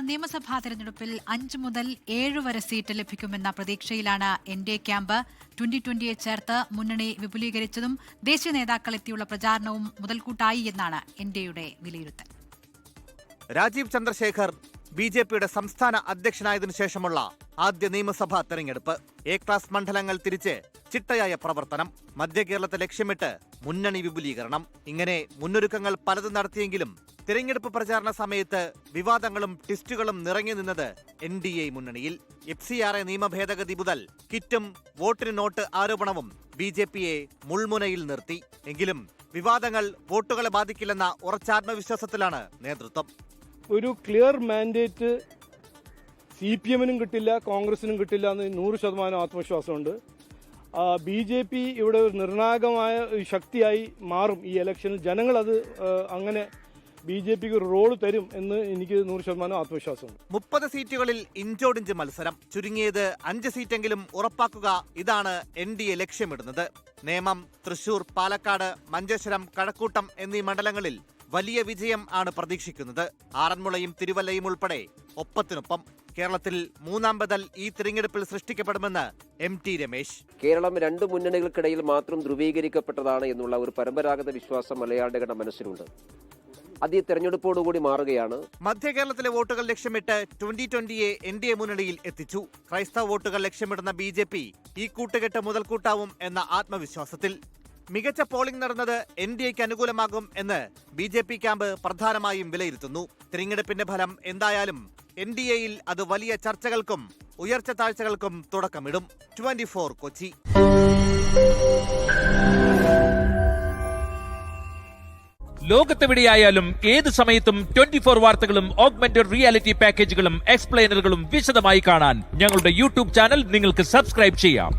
നിയമസഭാ തെരഞ്ഞെടുപ്പിൽ 5 മുതൽ 7 വരെ സീറ്റ് ലഭിക്കുമെന്ന പ്രതീക്ഷയിലാണ് എൻഡിഎ ക്യാമ്പ്. 2020യെ ചേർത്ത് മുന്നണി വിപുലീകരിച്ചതും ദേശീയ നേതാക്കൾ എത്തിയുള്ള പ്രചാരണവും മുതൽക്കൂട്ടായി എന്നാണ് എൻഡിഎയുടെ വിലയിരുത്തൽ. രാജീവ് ചന്ദ്രശേഖർ ബിജെപിയുടെ സംസ്ഥാന അധ്യക്ഷനായതിനു ശേഷമുള്ള ആദ്യ നിയമസഭാ തെരഞ്ഞെടുപ്പ്. എ ക്ലാസ് മണ്ഡലങ്ങൾ തിരിച്ച് ചിട്ടയായ പ്രവർത്തനം, മധ്യ കേരളത്തെ ലക്ഷ്യമിട്ട് മുന്നണി വിപുലീകരണം, ഇങ്ങനെ മുന്നൊരുക്കങ്ങൾ പലതും നടത്തിയെങ്കിലും തിരഞ്ഞെടുപ്പ് പ്രചാരണ സമയത്ത് വിവാദങ്ങളും ട്വിസ്റ്റുകളും നിറഞ്ഞു നിന്നത് എൻഡിഎ മുന്നണിയിൽ. FCRA നിയമ ഭേദഗതി മുതൽ കിറ്റും വോട്ടിന് നോട്ട് ആരോപണവും ബിജെപിയെ മുൾമുനയിൽ നിർത്തി. എങ്കിലും വിവാദങ്ങൾ വോട്ടുകളെ ബാധിക്കില്ലെന്ന ഉറച്ചാത്മവിശ്വാസത്തിലാണ് നേതൃത്വം. ഒരു ക്ലിയർ മാൻഡേറ്റ് CPM-നും കിട്ടില്ല, കോൺഗ്രസിനും കിട്ടില്ല എന്ന് 100% ആത്മവിശ്വാസമുണ്ട്. BJP ഇവിടെ ഒരു നിർണായകമായ ശക്തിയായി മാറും ഈ ഇലക്ഷനിൽ. ജനങ്ങളത് അങ്ങനെ BJPക്ക് ഒരു റോൾ തരും എന്ന് എനിക്ക് 100% ആത്മവിശ്വാസമുണ്ട്. 30 സീറ്റുകളിൽ ഇഞ്ചോടിഞ്ച് മത്സരം, ചുരുങ്ങിയത് 5 സീറ്റെങ്കിലും ഉറപ്പാക്കുക, ഇതാണ് എൻഡിഎ ലക്ഷ്യമിടുന്നത്. നേമം, തൃശൂർ, പാലക്കാട്, മഞ്ചേശ്വരം, കഴക്കൂട്ടം എന്നീ മണ്ഡലങ്ങളിൽ വലിയ വിജയം ആണ് പ്രതീക്ഷിക്കുന്നത്. ആറന്മുളയും തിരുവല്ലയും ഉൾപ്പെടെ ഒപ്പത്തിനൊപ്പം കേരളത്തിൽ മൂന്നാം ബദൽ ഈ തിരഞ്ഞെടുപ്പിൽ സൃഷ്ടിക്കപ്പെടുമെന്ന് MT രമേശ്. കേരളം 2 മുന്നണികൾക്കിടയിൽ മാത്രം ധ്രുവീകരിക്കപ്പെട്ടതാണ് എന്നുള്ള ഒരു പരമ്പരാഗത വിശ്വാസം മലയാളികളുടെ മനസ്സിലുണ്ട്. അത് ഈ തെരഞ്ഞെടുപ്പോടുകൂടി മാറുകയാണ്. മധ്യ കേരളത്തിലെ വോട്ടുകൾ ലക്ഷ്യമിട്ട് 2020യെ എൻഡിഎ മുന്നണിയിൽ എത്തിച്ചു. ക്രൈസ്തവ വോട്ടുകൾ ലക്ഷ്യമിടുന്ന BJP ഈ കൂട്ടുകെട്ട് മുതൽക്കൂട്ടാവും എന്ന ആത്മവിശ്വാസത്തിൽ. മികച്ച പോളിംഗ് നടന്നത് എൻഡിഎക്ക് അനുകൂലമാകും എന്ന് BJP ക്യാമ്പ് പ്രധാനമായും വിലയിരുത്തുന്നു. തിരഞ്ഞെടുപ്പിന്റെ ഫലം എന്തായാലും എൻഡിഎയിൽ അത് വലിയ ചർച്ചകൾക്കും ഉയർച്ച താഴ്ചകൾക്കും തുടക്കമിടും. 24 കൊച്ചി. ലോകത്തെവിടെയായാലും ഏത് സമയത്തും 24 വാർത്തകളും ഓഗ്മെന്റഡ് റിയാലിറ്റി പാക്കേജുകളും എക്സ്പ്ലെയിനറുകളും വിശദമായി കാണാൻ ഞങ്ങളുടെ YouTube ചാനൽ നിങ്ങൾക്ക് സബ്സ്ക്രൈബ് ചെയ്യാം.